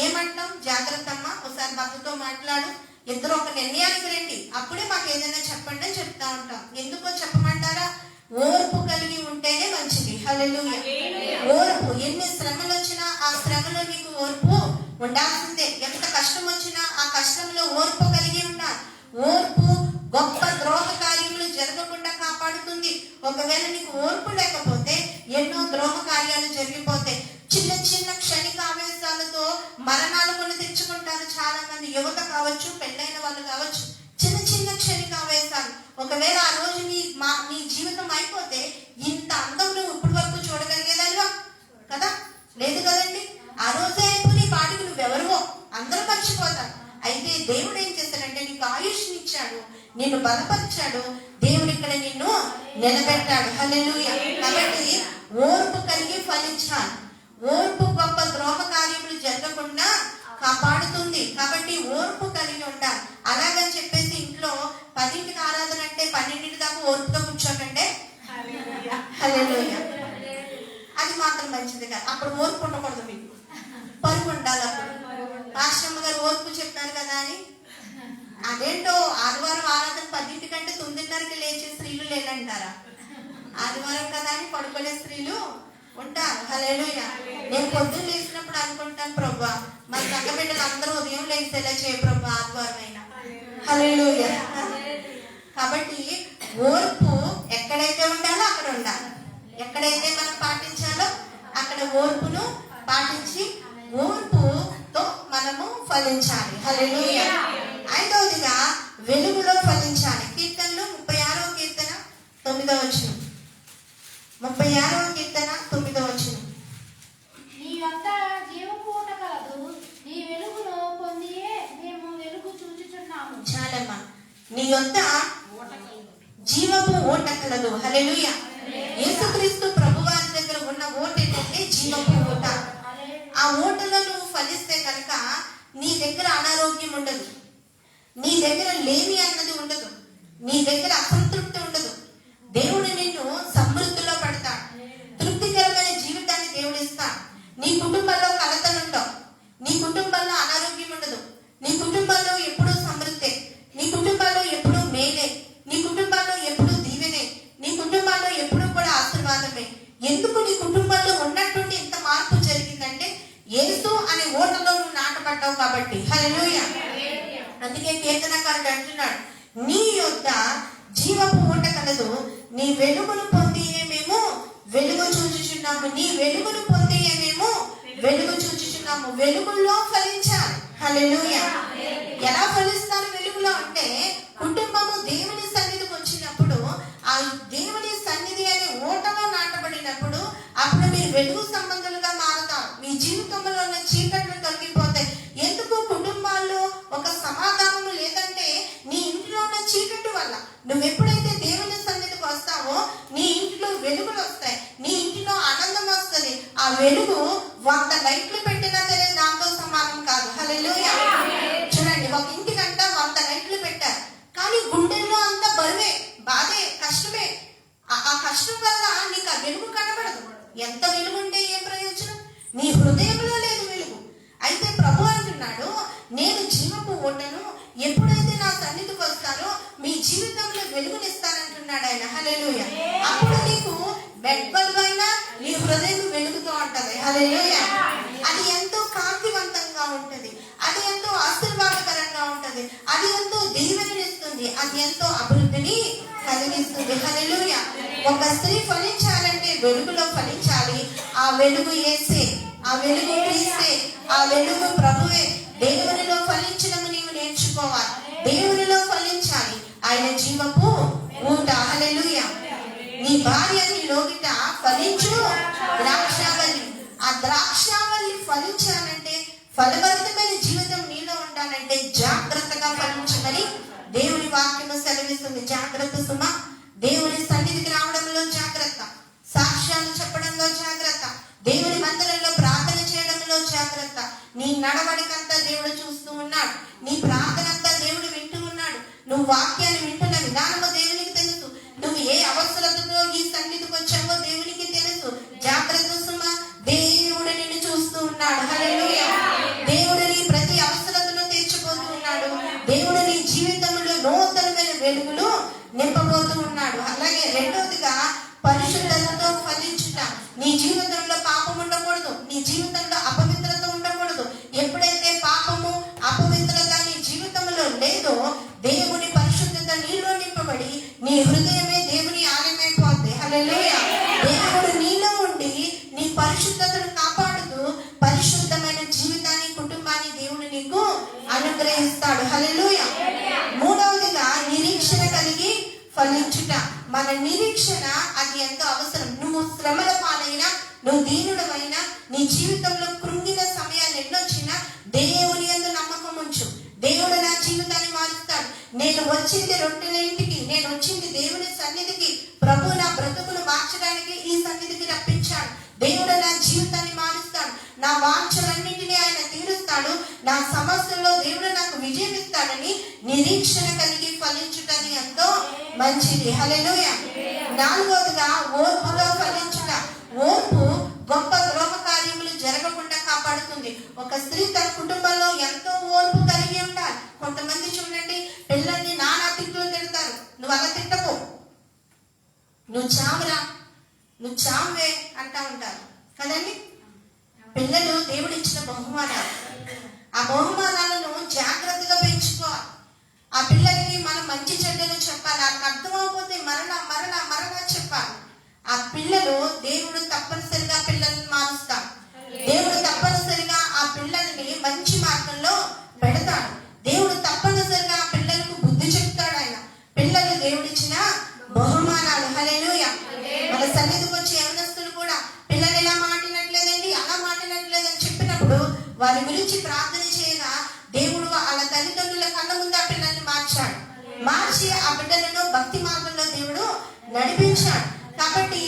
ఏమంటాం? జాగ్రత్త అమ్మా, ఒకసారి భర్తతో మాట్లాడు, ఇద్దరు ఒక నిర్ణయానికి రండి, అప్పుడే మాకు ఏదైనా చెప్పండి అని చెప్తా ఉంటాం. ఎందుకో చెప్పమంటారా? ఓర్పు కలిగి ఉంటేనే మంచిది. హల్లెలూయా. ఓర్పు, ఎన్ని శ్రమలు వచ్చినా ఆ శ్రమలో నీకు ఓర్పు ఉండాల్సిందే. ఎంత కష్టం వచ్చినా ఆ కష్టంలో ఓర్పు కలిగి ఉండాలి. ఓర్పు గొప్ప ద్రోహ కార్యములు జరగకుండా కాపాడుతుంది. ఒకవేళ నీకు ఓర్పు లేకపోతే ఎన్నో ద్రోహ కార్యాలు జరిగిపోతాయి. చిన్న చిన్న క్షణిక ఆవేశాలతో మరణాలు కొని తెచ్చుకుంటారు చాలా మంది. యువత కావచ్చు, పెళ్ళైన వాళ్ళు కావచ్చు. చిన్న చిన్న క్షణిక ఆవేశాలు. ఒకవేళ ఆ రోజు నీ జీవితం అయిపోతే ఇంత అందం నువ్వు ఇప్పటి వరకు చూడగలిగేదానివా? కదా, లేదు కదండి. ఆ రోజే అయిపోయి నీ పాటికి నువ్వెవరివో అందరూ మర్చిపోతారు. అయితే దేవుడు ఏం చేస్తాడంటే నీకు ఆయుష్ని ఇచ్చాడు, నిన్ను బలపరిచాడు, దేవుడు ఇక్కడ నిన్ను నిలబెట్టాడు. హల్లెలూయా. కాబట్టి ఓర్పు కలిగి ఫలించాలి. ఓర్పు గొప్ప ద్రోహ కార్యములు జరగకుండా కాపాడుతుంది. కాబట్టి ఓర్పు కలిగి ఉండాలి. అలాగని చెప్పేసి ఇంట్లో 10ంటికి ఆరాధన అంటే 12 దాకా ఓర్పుతో కూర్చోకండి. హల్లెలూయా. అది మాత్రం మంచిది కాదు. అప్పుడు ఓర్పు ఉండకూడదు, మీకు పరుగు ఉండాలి. అప్పుడు పాస్టమ్మ గారు ఓర్పు చెప్పారు కదా అని అదేంటో ఆదివారం ఆరాధన 10ంటి కంటే 9:30కి లేచే స్త్రీలు లేనంటారా? ఆదివారం కదా అని పడుకునే స్త్రీలు ఉంటారు. హల్లెలూయా. నేను పొద్దున్న లేచినప్పుడు అనుకుంటాను, ప్రభా మన సంఘ బిడ్డలు అందరూ ఉదయం లేచేలా చేయ ప్రభా ఆదివారం అయినా. హల్లెలూయా. కాబట్టి ఓర్పు ఎక్కడైతే ఉండాలో అక్కడ ఉండాలి. ఎక్కడైతే మనం పాటించాలో అక్కడ ఓర్పును పాటించి ఓర్పుతో మనము ఫలించాలి. హల్లెలూయా. 5వదిగా వెలుగులో ఫలించాలి. కీర్తనలు 36వ కీర్తన 9వ వచనం. 36వ కీర్తన 9వ వచనం. నీ వద్ద జీవపు ఊట కలదు, నీ వెలుగును పొందియే మేము వెలుగు చూచుచున్నాము. చాలమ్మా. నీ యొద్ద జీవపు ఊట కలదు. హల్లెలూయా. యేసుక్రీస్తు ప్రభువారి దగ్గర ఉన్న ఊట ఏంటంటే జీవపు ఊట. ఆ ఊటలో నువ్వు ఫలిస్తే కనుక నీ దగ్గర అనారోగ్యం ఉండదు, నీ దగ్గర లేమి అన్నది ఉండదు, నీ దగ్గర అసంతృప్తి ఉండదు. దేవుడు నిన్ను సమృద్ధిలో పెడతాడు. తృప్తికరమైన జీవితాన్ని దేవుడు ఇస్తాడు. నీ కుటుంబంలో కలతలు ఉండవు, నీ కుటుంబంలో అనారోగ్యం ఉండదు, నీ కుటుంబంలో ఎప్పుడూ సమృద్ధి, నీ కుటుంబంలో ఎప్పుడూ మేలే, నీ కుటుంబంలో ఎప్పుడూ దీవెనే, నీ కుటుంబంలో ఎప్పుడూ కూడా ఆశీర్వాదమే. ఎందుకు నీ కుటుంబంలో ఉన్నటువంటి ఇంత మార్పు జరిగిందంటే యేసు అనే ఓటలో నువ్వు నాటపడ్డావు కాబట్టి. హల్లెలూయా. అందుకే కీర్తనకారుడు అంటున్నాడు, నీ యొద్ద జీవపు ఊట కలదు, నీ వెలుగును పొంది మేము వెలుగు చూచుచున్నాము. నీ వెలుగును పొంది మేము వెలుగు చూచుచున్నాము. వెలుగులో ఫలించాలి. హల్లెలూయా. ఎలా ఫలిస్తారు వెలుగులో అంటే కుటుంబము దేవుని సన్నిధికి వచ్చినప్పుడు, ఆ దేవుని సన్నిధి అనే ఓటలో నాటబడినప్పుడు అప్పుడు మీరు వెలుగు సంబంధులుగా మారుతారు. మీ జీవితంలో ఉన్న చీకట్లు తొలగిపోతాయి. ఎందుకు కుటుంబాల్లో ఒక సమాధానం లేదంటే నీ ఇంట్లో ఉన్న చీకటి వల్ల. నువ్వు ఎప్పుడైతే దేవుని సన్నిధికి వస్తావో నీ ఇంట్లో వెలుగులు వస్తాయి, నీ ఇంటిలో ఆనందం వస్తుంది. ఆ వెలుగు 100 లైట్లు పెట్టినా సరే దాంతో సమానం కాదు. హల్లెలూయా. చూడండి, ఒక ఇంటికంట 100 లైట్లు పెట్టారు, కానీ గుండెల్లో అంతా బరువే, బాధే, కష్టమే. ఆ కష్టం వల్ల నీకు ఆ వెలుగు కనబడదు. ఎంత వెలుగు ఉంటే ఏం ప్రయోజనం? నీ హృదయంలో లేదు వెలుగు. అయితే ప్రభు అంటున్నాడు, నేను జీవపు ఊటను, ఎప్పుడైతే నా సన్నిధికి వస్తానో మీ జీవితంలో వెలుగునిస్తానంటున్నాడు ఆయన. హల్లెలూయా. అప్పుడు నీకు బెడ్ బల్బ్ అయినా నీ హృదయం వెలుగుతూ ఉంటది. హల్లెలూయా. అది ఎంతో కాంతివంతంగా ఉంటది, అది ఎంతో ఆశీర్వాదకరంగా ఉంటది, అది ఎంతో దీవెననిస్తుంది, అది ఎంతో అభివృద్ధిని కలిగిస్తుంది. హల్లెలూయా. ఒక స్త్రీ ఫలించాలంటే వెలుగులో ఫలించాలి. ఆ వెలుగు యేసే, ఆ వెలుగు క్రీస్తే, ఆ వెలుగు ప్రభువే. దేవునిలో ఫలించడం నీవు నేర్చుకోవాలి, దేవునిలో ఫలించాలి. ఆయన జీవపు ఊట. హల్లెలూయా. నీ భార్య నీ లోగిట ఫలించు ద్రాక్షావల్లి. ఆ ద్రాక్షావల్లి ఫలించాలంటే, ఫలభరితమైన జీవితం నీలో ఉండాలంటే జాగ్రత్తగా ఫలించమని దేవుని వాక్యము సెలవిస్తుంది. జాగ్రత్త సుమ. దేవుని సన్నిధికి రావడంలో జాగ్రత్త, సాక్ష్యాలు చెప్పడంలో జాగ్రత్త, దేవుని మందిరంలో ప్రార్థన చేయడంలో జాగ్రత్త. నీ నడవడికంతా దేవుడు చూస్తూ ఉన్నాడు, నీ ప్రార్థన అంతా దేవుడు వింటూ ఉన్నాడు. నువ్వు వాక్యాన్ని వింటున్న విధానము దేవునికి తెలుసు. నువ్వు ఏ అవసరతతో ఈ సన్నిధికి వచ్చావో దేవునికి తెలుసు. జాగ్రత్త సుమ. దేవుడు నిన్ను చూస్తూ ఉన్నాడు. హల్లెలూయా. దేవుడు నీ ప్రతి అవసరతను తీర్చిపోతూ ఉన్నాడు. దేవుడు నీ జీవితంలో నూతనమైన వెలుగులు నింపబోతూ ఉన్నాడు. అలాగే రెండోదిగా పరిశుద్ధతతో ఫలించుట. నీ జీవితంలో పాపం ఉండకూడదు, నీ జీవితంలో అపవిత్రత ఉండకూడదు. ఎప్పుడైతే పాపము అపవిత్రత నీ జీవితంలో లేదో, దేవుని పరిశుద్ధత నీలో నింపబడి నీ హృదయమే దేవుని ఆలయమైపోద్ది. హల్లెలూయా. దేవుడు నీలో ఉండి నీ పరిశుద్ధతను కాపాడుతూ పరిశుద్ధమైన జీవితాన్ని, కుటుంబాన్ని దేవుడు నీకు అనుగ్రహిస్తాడు. హల్లెలూయా. మూడవదిగా నిరీక్షణ కలిగి ఫలించుట. మన నిరీక్షణ అది ఎంతో అవసరం. నువ్వు శ్రమల పాలైనా, నువ్వు దీనుడమైనా, నీ జీవితంలో కృంగిన సమయాలు ఎన్నొచ్చినా దేవుని యందు నమ్మకం ఉంచు. దేవుడు నా జీవితాన్ని మారుస్తాడు. నేను వచ్చింది రొట్టెల ఇంటికి, నేను వచ్చింది దేవుని సన్నిధికి. ప్రభు నా బ్రతుకును మార్చడానికి ఈ సన్నిధికి రప్పించాడు. దేవుడు నా జీవితాన్ని మారుస్తాడు, నా వాంఛలన్నింటినీ ఆయన తీరుస్తాడు, నా సమస్యల్లో దేవుడు నాకు విజయం ఇస్తాడని నిరీక్షణ కలిగి ఫలించుటది ఎంతో మంచిది. హల్లెలూయా. నాలుగవదిగా ఓర్పులో ఫలించుట. ఓర్పు గొప్ప ద్రోహ కార్యములు జరగకుండా కాపాడుతుంది. ఒక స్త్రీ తన కుటుంబంలో ఎంతో ఓర్పు కలిగి ఉండాలి. కొంతమంది చూడండి, పిల్లల్ని నానా తిట్లు తిడతారు. నువ్వు అలా తిట్టకు, నువ్వు చావురా, నువ్వు చావే అంటా ఉంటారు కదండి. పిల్లలు దేవుడు ఇచ్చిన బహుమానాలు, ఆ బహుమానాలను జాగ్రత్తగా పెంచుకోవాలి. ఆ పిల్లలకి మనం మంచి చెడ్డలు చెప్పాలి. వాళ్ళకి అర్థమైపోతే మరలా మరలా మరలా చెప్పాలి. ఆ పిల్లలు, దేవుడు తప్పనిసరిగా పిల్లల్ని మారుస్తాడు. దేవుడు తప్పనిసరిగా ఆ పిల్లల్ని మంచి మార్గంలో పెడతాడు. దేవుడు తప్పనిసరిగా ఆ పిల్లలకు బుద్ధి చెప్తాడు. ఆయన పిల్లలు దేవుడిచ్చిన బహుమానాలు. హల్లెలూయా. మన సన్నిధికి వచ్చే యవనస్తులు కూడా పిల్లలు ఎలా మాటినట్లేదండి, అలా మాటినట్లేదని చెప్పినప్పుడు వారి గురించి ప్రార్థన చేయగా దేవుడు వాళ్ళ తల్లిదండ్రుల కళ్ళ ముందు ఆ పిల్లల్ని మార్చాడు. మార్చి ఆ బిడ్డలను భక్తి మార్గంలో దేవుడు నడిపించాడు. కాబట్టి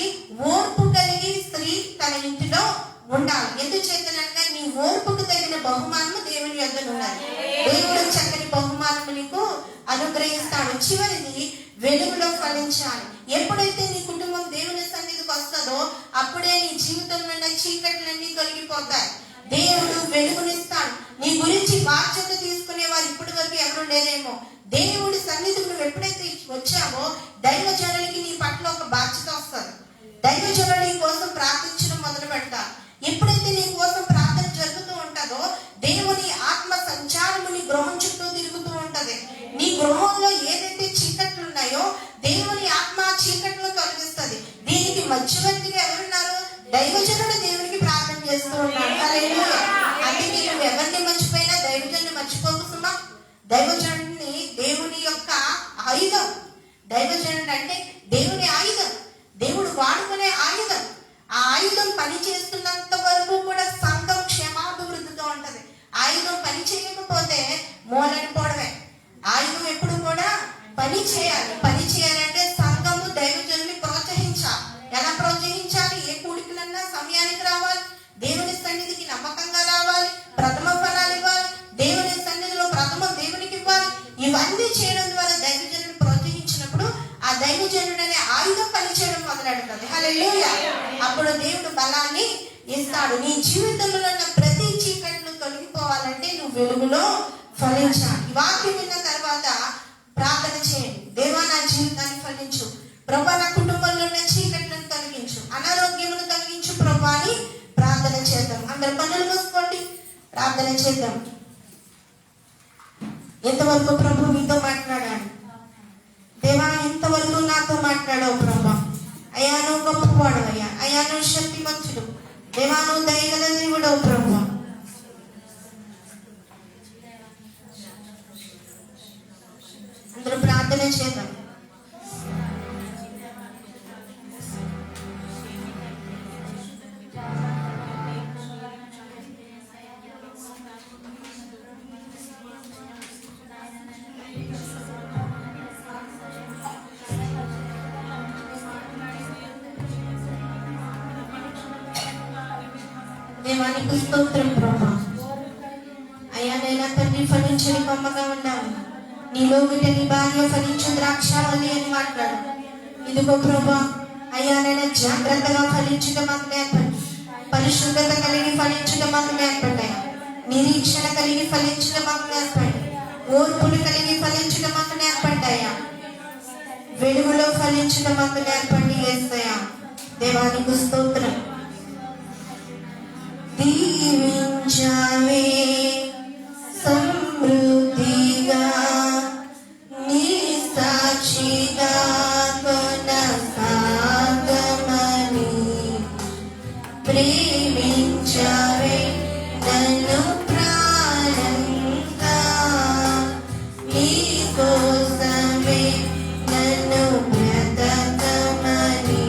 ఓర్పు కలిగి స్త్రీ తన ఇంటిలో ఉండాలి. ఎందుచేతనగా నీ ఓర్పుకు తగిన బహుమానము దేవుని యొద్ద ఉన్నది. దేవుడు చక్కని బహుమానము నీకు అనుగ్రహిస్తాడు. చివరిది వెలుగులో ఫలించాలి. ఎప్పుడైతే నీ కుటుంబం దేవుని సన్నిధికి వస్తుందో అప్పుడే నీ జీవితంలో ఉన్న చీకట్లన్నీ తొలగిపోతాయి. దేవుడు వెలుగునిస్తాడు. నీ గురించి బాధ్యత తీసుకునే వారు ఇప్పటి వరకు ఎవరు లేరేమో. దేవుడి సన్నిధికి నువ్వు ఎప్పుడైతే వచ్చావో దైవజనులకి నీ పట్ల ఒక బాధ్యత వస్తుంది. దైవజనులు నీ కోసం ప్రార్థించడం మొదలు పెడతారు. ఎప్పుడైతే నీ కోసం ప్రార్థన జరుగుతూ ఉంటుందో దేవుని ఆత్మ సంచారము నీ గృహం చుట్టూ తిరుగుతూ ఉంటది. నీ గృహంలో ఏదైతే చీకట్లు ఉన్నాయో దేవుని ఆత్మ చీకట్లు తొలగిస్తుంది. దీనికి మధ్యవర్తిగా ఎవరున్నారు? దైవజనుడు దేవునికి ప్రార్థన చేస్తూ ఉన్నాడు. హల్లెలూయా. అందుకే నువ్వు ఎవరిని మర్చిపోయినా దైవజనుని మర్చిపోకు సుమా. దైవజనుడిని దేవుని యొక్క ఆయుధం. దైవజనుడు అంటే దేవుని ఆయుధం, దేవుడు వాడుకునే ఆయుధం. ఆ ఆయుధం పని చేస్తున్నంత వరకు కూడా సంఘం క్షేమాభివృద్ధితో ఉంటది. ఆయుధం పని చేయకపోతే మూలడిపోవడమే. ఆయుధం ఎప్పుడు కూడా పని చేయాలి. పని చేయాలంటే సంఘము దైవజనుని ప్రోత్సహించాలి. ఎలా ప్రోత్సహించాలి? ఏ కూడికలన్నా సమయానికి రావాలి, దేవుని సన్నిధికి నమ్మకంగా రావాలి, ప్రథమ ఫలాలు ఇవ్వాలి, దేవుని సన్నిధిలో ప్రథమ దేవునికి ఇవ్వాలి. ఇవన్నీ చేయడం ద్వారా దైవజనుని ప్రోత్సహించినప్పుడు ఆ దైవజనుడు అనే ఆయుధం పనిచేయడం మొదలెడుతుంది. హల్లెలూయా. అప్పుడు దేవుడు బలాన్ని ఇస్తాడు. నీ జీవితంలో ఉన్న ప్రతి చీకట్లు తొలగిపోవాలంటే నువ్వు వెలుగులో ఫలించాలి. ఈ వాక్యం విన్న తర్వాత ప్రార్థన చేయండి. దేవా నా జీవితాన్ని ఫలించు, ప్రభా నా కుటుంబంలో ఉన్న చీకట్లను తొలగించు. ప్రార్థన చేద్దాం. ఎంతవరకు ప్రభు మీతో మాట్లాడాడు? దేవా, ఇంతవరకు నాతో మాట్లాడావు ప్రభా. అయ్యా, నువ్వు గొప్పవాడు అయ్యా. అయ్యా, నువ్వు శక్తిమంతుడు. దేవా, నువ్వు దయగల దేవుడవు ప్రభా. అందరూ ప్రార్థన చేద్దాం. దేవానికి స్తోత్రం ప్రభా. అయ్యా, నేను తండ్రి ఫలించని కొమ్మగా ఉన్నాను. నీలో గిట్ట నీ భార్య ఫలించు ద్రాక్షావళి అని మాట్లాడు. ఇదిగో ప్రభా, అయ్యా, నేను జాగ్రత్తగా ఫలించడం మాకు నేర్పండి. పరిశుద్ధత కలిగి ఫలించడం మాకు నేర్పండి. నిరీక్షణ కలిగి ఫలించడం మాకు నేర్పండి. ఓర్పులు కలిగి ఫలించడం మాకు నేర్పండి అయ్యా. వెలుగులో ఫలించడం మాకు నేర్పండి యేసయ్యా. దేవానికి స్తోత్రం. దీవించవే సమృద్ధిగా నీ సాక్షిగా కొనసాగమని. ప్రేమించవే నన్ను ప్రాణంగా, నీ కోసమే నన్ను బ్రతకమని.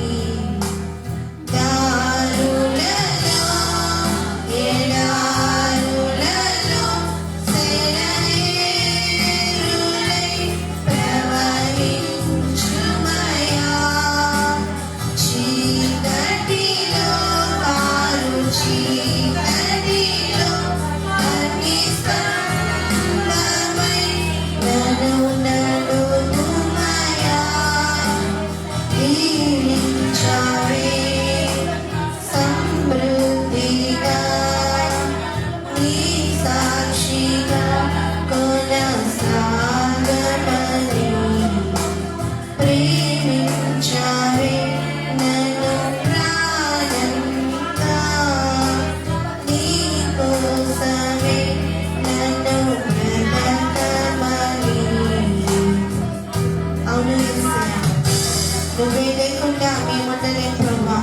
నువ్వే లేకుండా మేము ఉండలేం ప్రభా.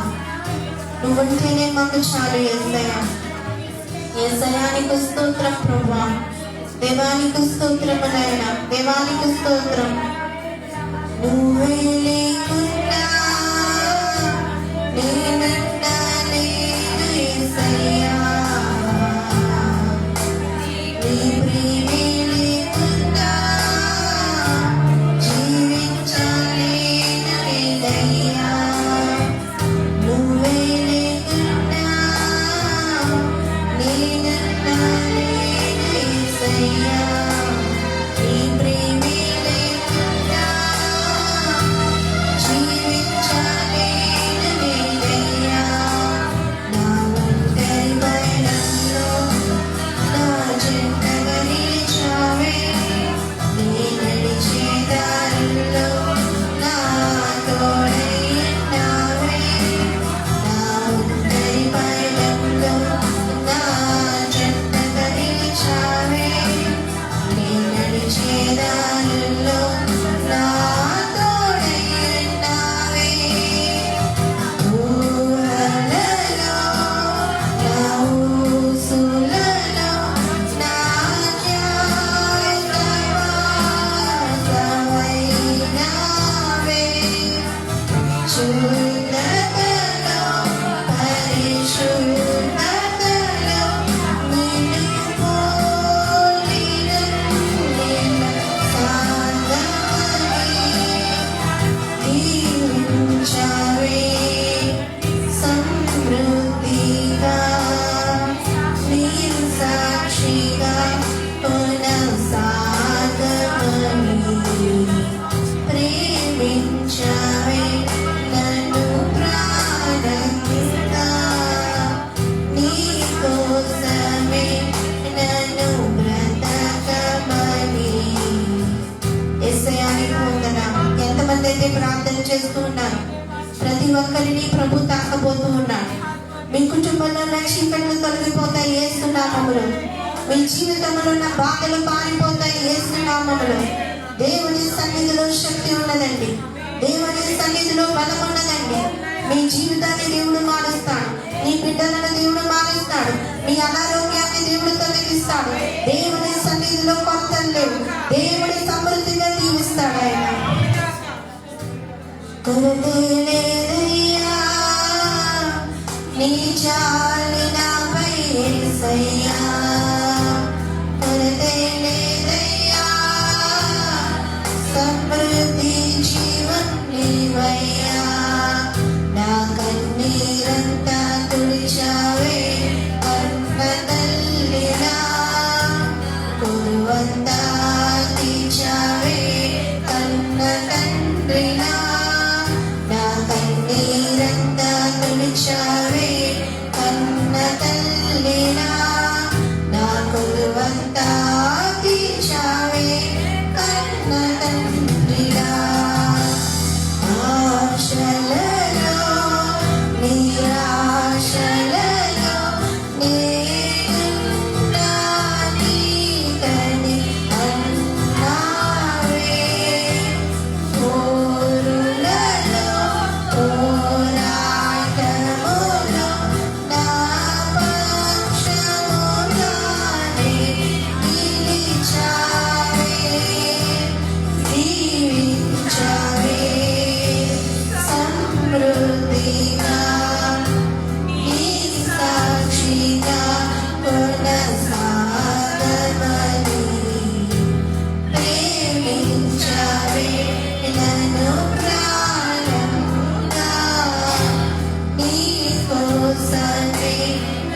నువ్వుంటేనే మాకు చాలు యేసయ్యా. యేసయ్యానికి స్తోత్రం ప్రభా. దేవానికి స్తోత్రము నాయనా. దేవానికి స్తోత్రం. నువ్వే లేకుండా నేనుండలేను యేసయ్యా. నీ ప్రేమే లేకుండా జీవించలేను యేసయ్యా. నువ్వే లేకుండా నేనుండలేను యేసయ్యా. నీ ప్రేమే లేకుండా జీవించలేను యేసయ్యా. నా ఒంటరి పయనంలో నా జంటగా నిలిచావే. నీ నడిచే దారిలో నా తోడై ఉన్నావే. నా ఒంటరి పయనంలో నా జంటగా నిలిచావే. నీ నడిచే దారిలో నా తోడై ఉన్నావే. ఊహలలో నా ఊసులలో నా న్యాయవాసమైనావే. శుద్ధతలో పరిశుద్ధతలో నిన్ను పోలిన నిన్ను సాగమని. దీవించవే సమృద్ధిగా నీ సాక్షిగా కొనసాగమని. ప్రేమించవే నన్ను ప్రాణంగా, నీ కోసమే నన్ను బ్రతకమని. యేసయ్యానికి వందనాలు. ఎంతమంది అయితే ప్రార్థన చేస్తూ ఉన్నారు, ప్రతి ఒక్కరిని ప్రభు తాకబోతూ ఉన్నాడు. మీ కుటుంబంలో ఉన్న చీకట్లు తొలగిపోతాయి యేసు నామములో. మీ జీవితంలో ఉన్న బాధలు పారిపోతాయి యేసు నామములో. దేవుని సన్నిధిలో శక్తి ఉన్నదండి, దేవుని సన్నిధిలో బలం ఉన్నదండి. మీ జీవితాన్ని దేవుడు మారుస్తాడు, మీ బిడ్డలను దేవుడు మారుస్తాడు, మీ అనారోగ్యాన్ని దేవుడు తొలగిస్తాడు. దేవుని సన్నిధిలో కొరతలు లేవు, దేవుడు సమృద్ధిగా దీవిస్తాడు. ఆయన కొరతే లేదయ్యా, నీ జాలి నాపై యేసయ్యా. కొరతే లేదయ్యా, సమృద్ధి జీవం నీవయ్యా. నా కన్నీరంతా తుడిచావే కన్న తల్లినా, కొలువంతా తీర్చావే కన్న తండ్రినా. నా కన్నీరంతా తుడిచావే కన్న తల్లినా, నా కొలువంతా తీర్చావే కన్న తండ్రినా. ఆశలలో నిరాశలలో నేనున్నా నీకని అన్నావే. పోరులలో పోరాటములో నా పక్షముగానే నిలిచావే. దీవించావే సమృద్ధిగా, నీ సాక్షిగా కొనసాగమని. ప్రేమించావే నన్ను ప్రాణంగా, నీ కోసమే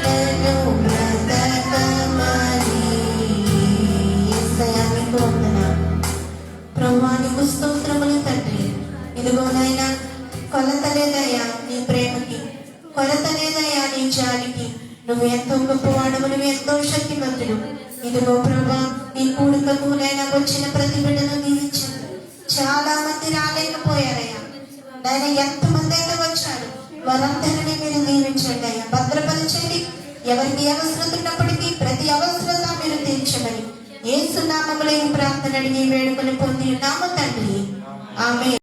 నన్ను బ్రతకమని. యేసయ్యా నీకు వందనాలు ప్రభువా, నీకు స్తోత్రములు తండ్రి. ఇదిగో నాయనా, కొలత లేదయ్యా నీ ప్రేమకి, కొలత లేదయ్యా నీ జాలికి. నువ్వు ఎంతో గొప్పవాడవు, నువ్వు ఎంతో శక్తిమంతుడు. ఇదిగో ప్రభా, నీ కూడికకు నైనా వచ్చిన ప్రతి బిడ్డను దీవించండి. చాలా మంది రాలేకపోయారయ్యా నాయన, ఎంతమంది అయితే వచ్చారు వారందరినీ మీరు దీవించండి అయ్యా, భద్రపరచండి. ఎవరికి అవసరం ఉన్నప్పటికీ ప్రతి అవసరత మీరు తీర్చమని యేసు నామములో ఈ ప్రార్థన అడిగి వేడుకొని పొంది నామ తండ్రి, ఆమేన్.